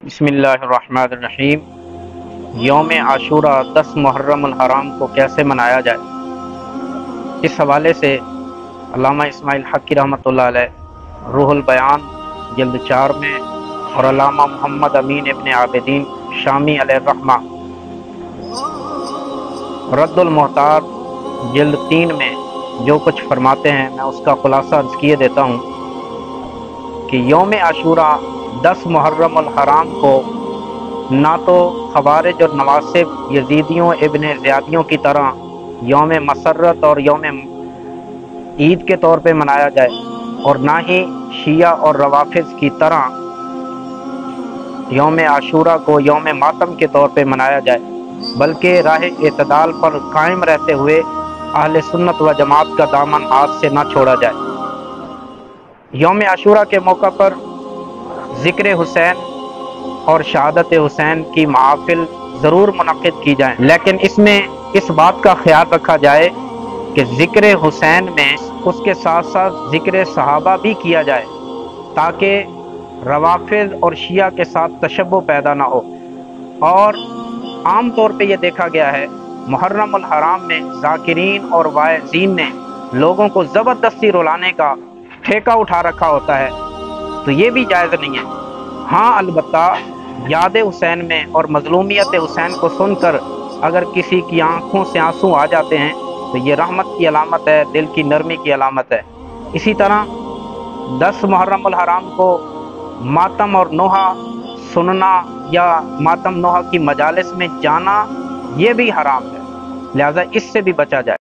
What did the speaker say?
बिस्मिल्लाहिर्रहमानिर्रहीम। यौम आशूरा 10 मुहर्रम अल हराम को कैसे मनाया जाए, इस हवाले से अल्लामा इस्माइल हक़ी रहमतुल्लाह अलैह रूहुल बयान जिल्द 4 में और अल्लामा मोहम्मद अमीन इब्न आबिदीन शामी अलैहि रहमा रद्दुल मुहतार जिल्द 3 में जो कुछ फरमाते हैं, मैं उसका खुलासा अर्ज़ किए देता हूँ कि यौम आशूरा 10 मुहर्रम अल हराम को ना तो खवारिज और नवासिब यजीदियों इब्न ज़ियादियों की तरह यौम मसर्रत और यौम ईद के तौर पे मनाया जाए और ना ही शिया और रवाफिज़ की तरह यौम आशूरा को यौम मातम के तौर पे मनाया जाए, बल्कि राह एतदाल पर कायम रहते हुए अहले सुन्नत व जमात का दामन हाथ से ना छोड़ा जाए। यौम आशूरा के मौका पर ज़िक्र हुसैन और शहादत हुसैन की महफिल ज़रूर मुनक़्क़िद की जाए, लेकिन इसमें इस बात का ख्याल रखा जाए कि ज़िक्र हुसैन में उसके साथ साथ ज़िक्र सहाबा भी किया जाए, ताकि रवाफिज़ और शिया के साथ तशब्बुह पैदा ना हो। और आम तौर पे ये देखा गया है मुहर्रम अल हराम में ज़ाकिरीन और वाइज़ीन ने लोगों को ज़बरदस्ती रुलाने का ठेका उठा रखा होता है, तो ये भी जायज़ नहीं है। हाँ, अलबत्ता याद हुसैन में और मज़लूमियत हुसैन को सुनकर अगर किसी की आंखों से आंसू आ जाते हैं तो ये रहमत की अलामत है, दिल की नरमी की अलामत है। इसी तरह 10 मुहर्रम अल हराम को मातम और नोहा सुनना या मातम नोहा की मजालिस में जाना ये भी हराम है, लिहाजा इससे भी बचा जाए।